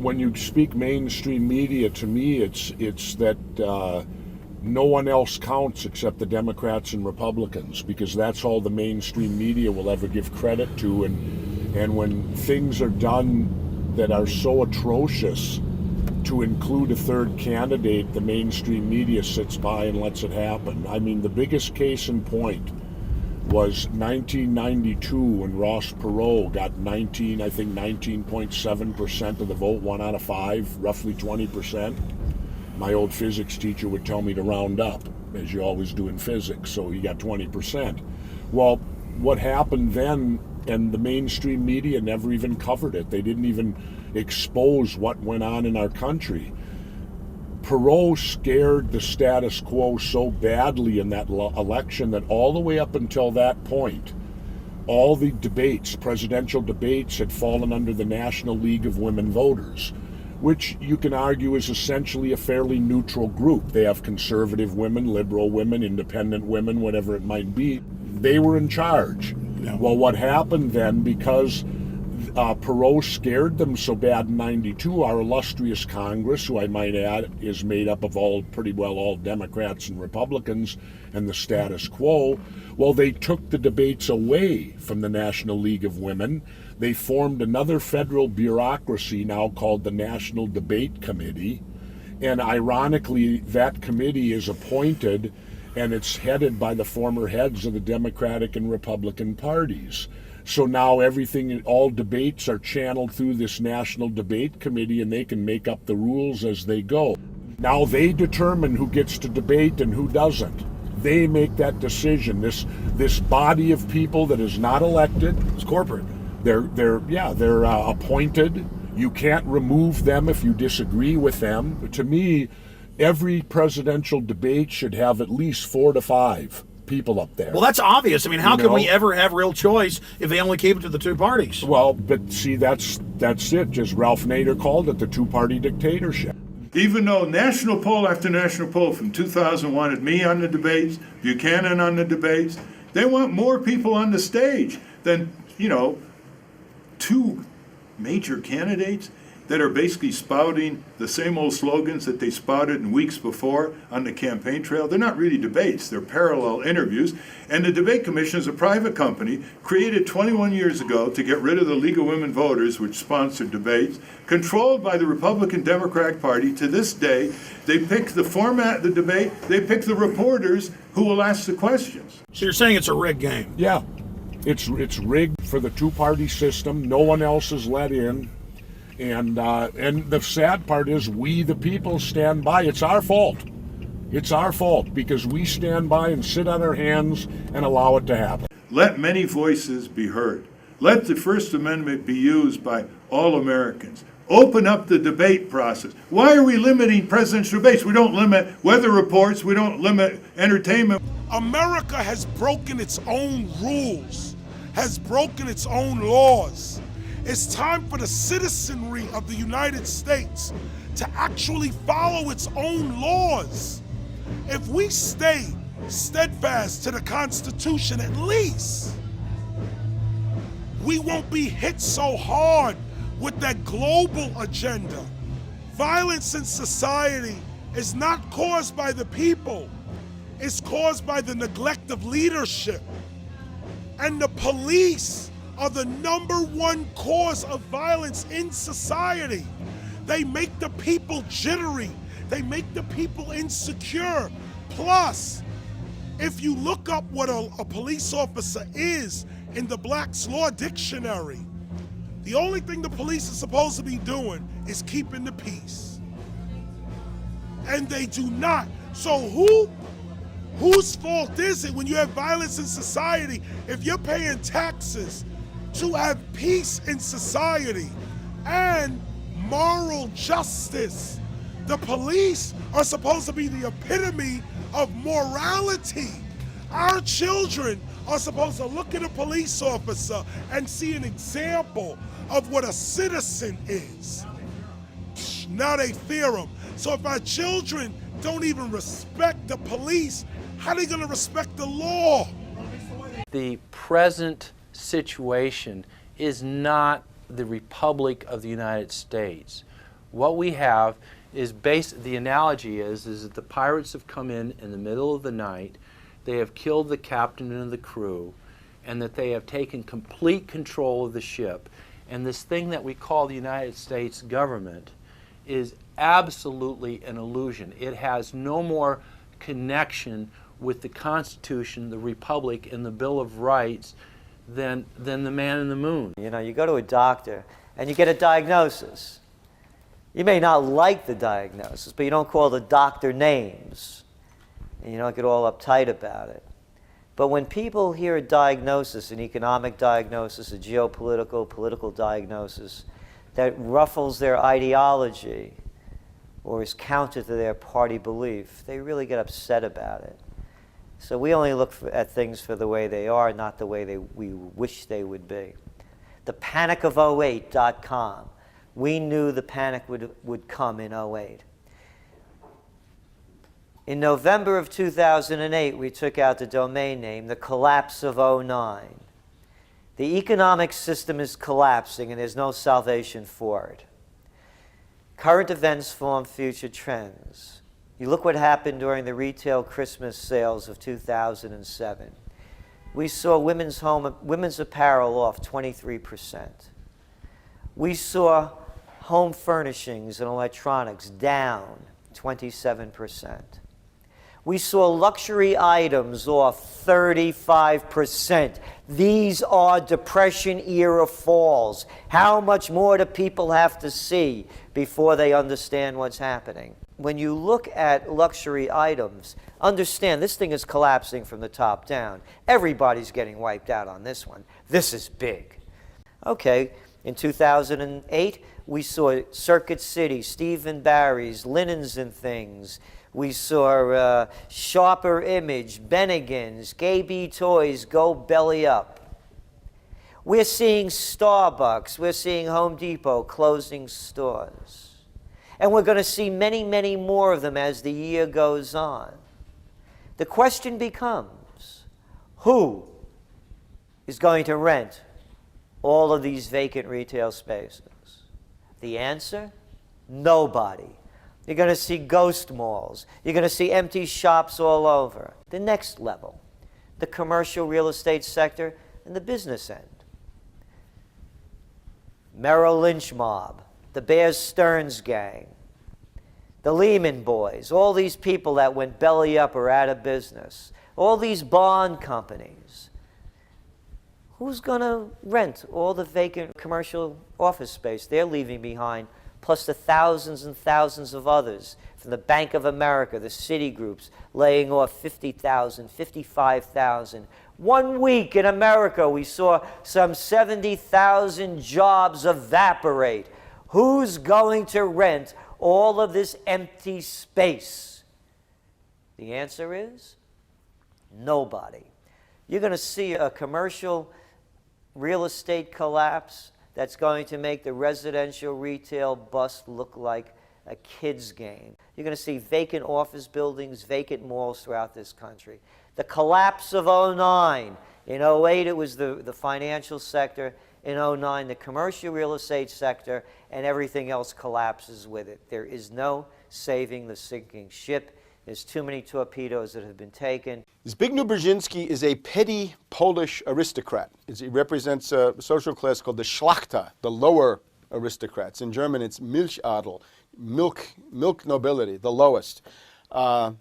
when you speak mainstream media, to me, it's that no one else counts except the Democrats and Republicans, because that's all the mainstream media will ever give credit to. And when things are done that are so atrocious, to include a third candidate, the mainstream media sits by and lets it happen. I mean, the biggest case in point was 1992 when Ross Perot got 19.7% of the vote, 1 out of 5, roughly 20%. My old physics teacher would tell me to round up, as you always do in physics, so he got 20%. Well, what happened then, and the mainstream media never even covered it. They didn't even expose what went on in our country. Perot scared the status quo so badly in that election that all the way up until that point, all the debates, presidential debates, had fallen under the National League of Women Voters, which you can argue is essentially a fairly neutral group. They have conservative women, liberal women, independent women, whatever it might be. They were in charge. Yeah. Well, what happened then, because Perot scared them so bad in 92, our illustrious Congress, who I might add is made up of pretty well all Democrats and Republicans, and the status quo, well, they took the debates away from the National League of Women. They formed another federal bureaucracy now called the National Debate Committee, and ironically, that committee is appointed and it's headed by the former heads of the Democratic and Republican parties. So now all debates are channeled through this National Debate Committee, and they can make up the rules as they go. Now they determine who gets to debate and who doesn't. They make that decision. This body of people that is not elected. It's corporate. They're appointed. You can't remove them if you disagree with them. To me, every presidential debate should have at least 4 to 5 people up there. Well, that's obvious. I mean, how can we ever have real choice if they only keep it to the two parties? Well, but see, that's it. Just Ralph Nader called it the two-party dictatorship. Even though national poll after national poll from 2000 wanted me on the debates, Buchanan on the debates, they want more people on the stage than, 2 major candidates that are basically spouting the same old slogans that they spouted in weeks before on the campaign trail. They're not really debates, they're parallel interviews. And the Debate Commission is a private company created 21 years ago to get rid of the League of Women Voters, which sponsored debates, controlled by the Republican Democratic Party. To this day, they pick the format of the debate, they pick the reporters who will ask the questions. So you're saying it's a rigged game? Yeah, it's rigged for the two-party system. No one else is let in. And the sad part is we, the people, stand by. It's our fault. It's our fault because we stand by and sit on our hands and allow it to happen. Let many voices be heard. Let the First Amendment be used by all Americans. Open up the debate process. Why are we limiting presidential debates? We don't limit weather reports. We don't limit entertainment. America has broken its own rules, has broken its own laws. It's time for the citizenry of the United States to actually follow its own laws. If we stay steadfast to the Constitution, at least, we won't be hit so hard with that global agenda. Violence in society is not caused by the people. It's caused by the neglect of leadership. And the police are the #1 cause of violence in society. They make the people jittery. They make the people insecure. Plus, if you look up what a police officer is in the Black's Law Dictionary, the only thing the police are supposed to be doing is keeping the peace. And they do not. So whose fault is it when you have violence in society if you're paying taxes to have peace in society and moral justice? The police are supposed to be the epitome of morality. Our children are supposed to look at a police officer and see an example of what a citizen is. Now they fear them. So if our children don't even respect the police, how are they going to respect the law? The present situation is not the Republic of the United States. What we have is the analogy is that the pirates have come in the middle of the night, they have killed the captain and the crew, and that they have taken complete control of the ship. And this thing that we call the United States government is absolutely an illusion. It has no more connection with the Constitution, the Republic, and the Bill of Rights than the man in the moon. You know, you go to a doctor and you get a diagnosis. You may not like the diagnosis, but you don't call the doctor names. And you don't get all uptight about it. But when people hear a diagnosis, an economic diagnosis, a geopolitical, political diagnosis, that ruffles their ideology or is counter to their party belief, they really get upset about it. So we only look at things for the way they are, not the way we wish they would be. The panicof'08.com. We knew the panic would come in 08. In November of 2008, we took out the domain name, the collapse of 09. The economic system is collapsing and there's no salvation for it. Current events form future trends. You look what happened during the retail Christmas sales of 2007. We saw women's apparel off 23%. We saw home furnishings and electronics down 27%. We saw luxury items off 35%. These are Depression-era falls. How much more do people have to see before they understand what's happening? When you look at luxury items, understand this thing is collapsing from the top down. Everybody's getting wiped out on this one. This is big. Okay, in 2008, we saw Circuit City, Steve & Barry's, Linens and Things. We saw Sharper Image, Bennigan's, KB Toys go belly up. We're seeing Starbucks, we're seeing Home Depot closing stores. And we're going to see many, many more of them as the year goes on. The question becomes, who is going to rent all of these vacant retail spaces? The answer? Nobody. You're going to see ghost malls. You're going to see empty shops all over. The next level, the commercial real estate sector and the business end. Merrill Lynch mob, the Bear Stearns gang, the Lehman boys, all these people that went belly up or out of business, all these bond companies. Who's going to rent all the vacant commercial office space they're leaving behind, plus the thousands and thousands of others from the Bank of America, the Citigroups, laying off 50,000, 55,000. 1 week in America, we saw some 70,000 jobs evaporate. Who's going to rent all of this empty space? The answer is nobody. You're going to see a commercial real estate collapse that's going to make the residential retail bust look like a kid's game. You're going to see vacant office buildings, vacant malls throughout this country. The collapse of 09. In 08, it was the financial sector. In 09, the commercial real estate sector, and everything else collapses with it. There is no saving the sinking ship. There's too many torpedoes that have been taken. Zbigniew Brzezinski is a petty Polish aristocrat. He represents a social class called the Szlachta, the lower aristocrats. In German, it's Milchadel, milk nobility, the lowest. And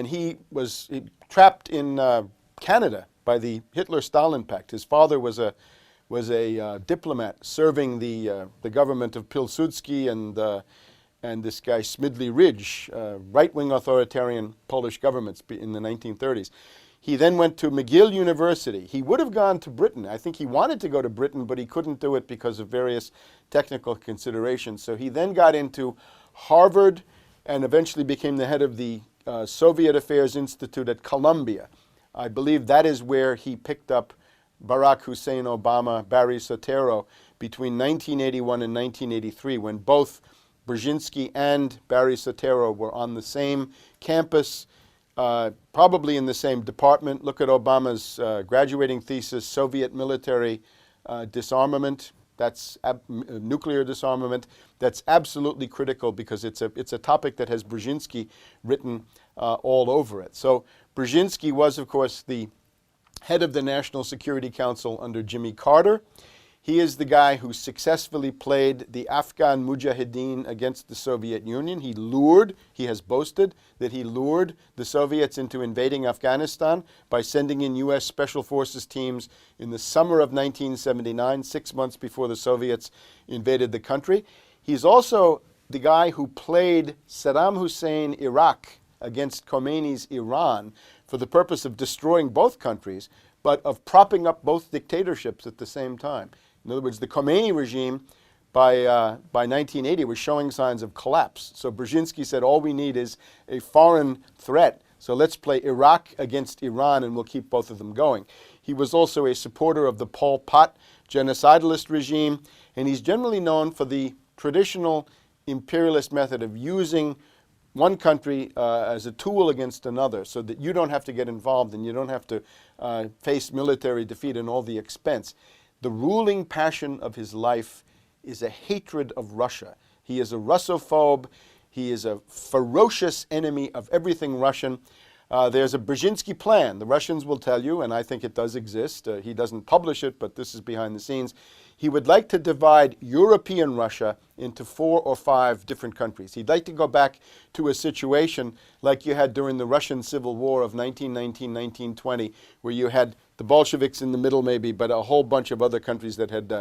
he was trapped in Canada by the Hitler-Stalin Pact. His father was a diplomat serving the government of Pilsudski and this guy Smidley Ridge, right-wing authoritarian Polish governments in the 1930s. He then went to McGill University. He would have gone to Britain. I think he wanted to go to Britain, but he couldn't do it because of various technical considerations. So he then got into Harvard and eventually became the head of the Soviet Affairs Institute at Columbia. I believe that is where he picked up Barack Hussein Obama, Barry Soetoro, between 1981 and 1983, when both Brzezinski and Barry Soetoro were on the same campus, probably in the same department. Look at Obama's graduating thesis, Soviet military disarmament. That's nuclear disarmament. That's absolutely critical because it's a topic that has Brzezinski written all over it. So Brzezinski was, of course, the head of the National Security Council under Jimmy Carter. He is the guy who successfully played the Afghan Mujahideen against the Soviet Union. He has boasted that he lured the Soviets into invading Afghanistan by sending in U.S. Special Forces teams in the summer of 1979, 6 months before the Soviets invaded the country. He's also the guy who played Saddam Hussein Iraq against Khomeini's Iran for the purpose of destroying both countries, but of propping up both dictatorships at the same time. In other words, the Khomeini regime by 1980 was showing signs of collapse. So Brzezinski said, all we need is a foreign threat. So let's play Iraq against Iran and we'll keep both of them going. He was also a supporter of the Pol Pot genocidalist regime, and he's generally known for the traditional imperialist method of using one country as a tool against another so that you don't have to get involved and you don't have to face military defeat and all the expense. The ruling passion of his life is a hatred of Russia. He is a Russophobe. He is a ferocious enemy of everything Russian. There's a Brzezinski plan. The Russians will tell you, and I think it does exist. He doesn't publish it, but this is behind the scenes. He would like to divide European Russia into 4 or 5 different countries. He'd like to go back to a situation like you had during the Russian Civil War of 1919-1920, where you had the Bolsheviks in the middle maybe, but a whole bunch of other countries that had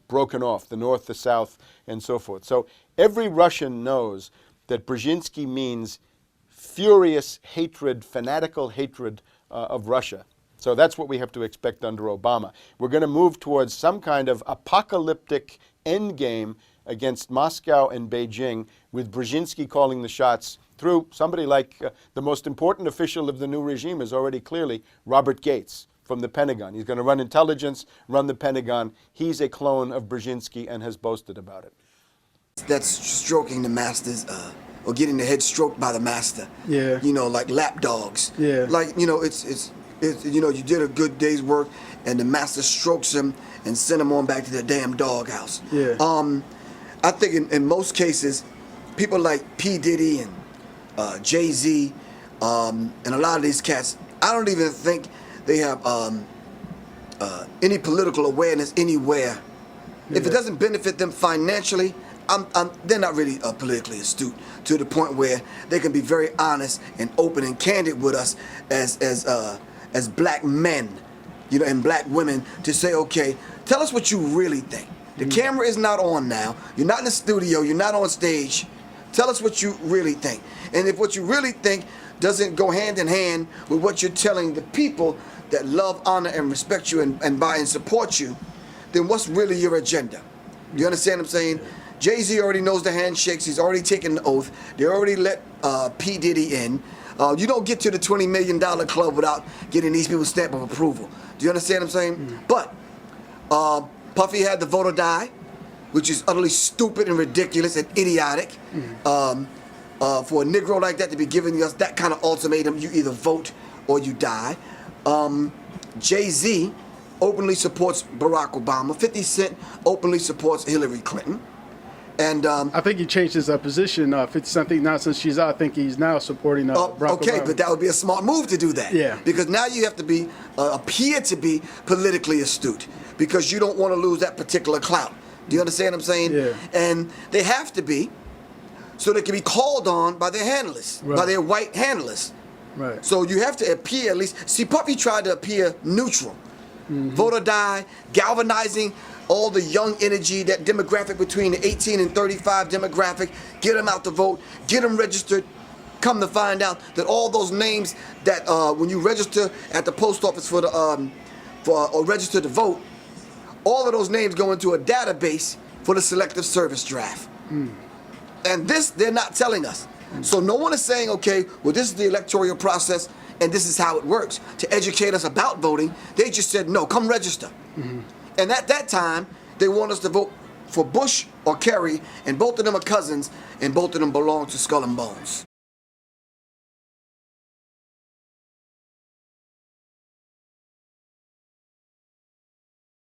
broken off, the North, the South, and so forth. So every Russian knows that Brzezinski means furious hatred, fanatical hatred of Russia. So that's what we have to expect under Obama. We're going to move towards some kind of apocalyptic endgame against Moscow and Beijing, with Brzezinski calling the shots through somebody like the most important official of the new regime is already clearly Robert Gates from the Pentagon. He's going to run intelligence, run the Pentagon. He's a clone of Brzezinski and has boasted about it. That's stroking the masters, or getting the head stroked by the master. Yeah. You know, like lap dogs. Yeah. Like, you know, it's you know, you did a good day's work and the master strokes him and send him on back to the damn doghouse. Yeah. I think in most cases, people like P. Diddy and Jay-Z and a lot of these cats, I don't even think they have any political awareness anywhere. If it doesn't benefit them financially, they're not really politically astute to the point where they can be very honest and open and candid with us as black men, you know, and black women, to say, okay, tell us what you really think. The camera is not on now. You're not in the studio. You're not on stage. Tell us what you really think. And if what you really think doesn't go hand in hand with what you're telling the people that love, honor, and respect you and buy and support you, then what's really your agenda? You understand what I'm saying? Jay-Z already knows the handshakes. He's already taken the oath. They already let P. Diddy in. You don't get to the $20 million club without getting these people's stamp of approval. Do you understand what I'm saying? But Puffy had the vote or die, which is utterly stupid and ridiculous and idiotic. For a Negro like that to be giving us that kind of ultimatum, you either vote or you die. Jay-Z openly supports Barack Obama. 50 Cent openly supports Hillary Clinton. And I think he changed his position. 50 Cent, now since she's out, I think he's now supporting Barack okay, Obama. but that would be a smart move to do that. Yeah. Because now you have to be appear to be politically astute, because you don't want to lose that particular clout. Do you understand what I'm saying? Yeah. And they have to be, so they can be called on by their handlers, by their white handlers. Right. So you have to appear at least. See, Puffy tried to appear neutral. Vote or die, galvanizing all the young energy, that demographic between the 18 and 35 demographic, get them out to vote, get them registered. Come to find out that all those names that when you register at the post office for the or register to vote, all of those names go into a database for the selective service draft. And this they're not telling us. So no one is saying, okay, well, this is the electoral process and this is how it works. To educate us about voting, they just said, no, come register. And at that time, they want us to vote for Bush or Kerry, and both of them are cousins, and both of them belong to Skull and Bones.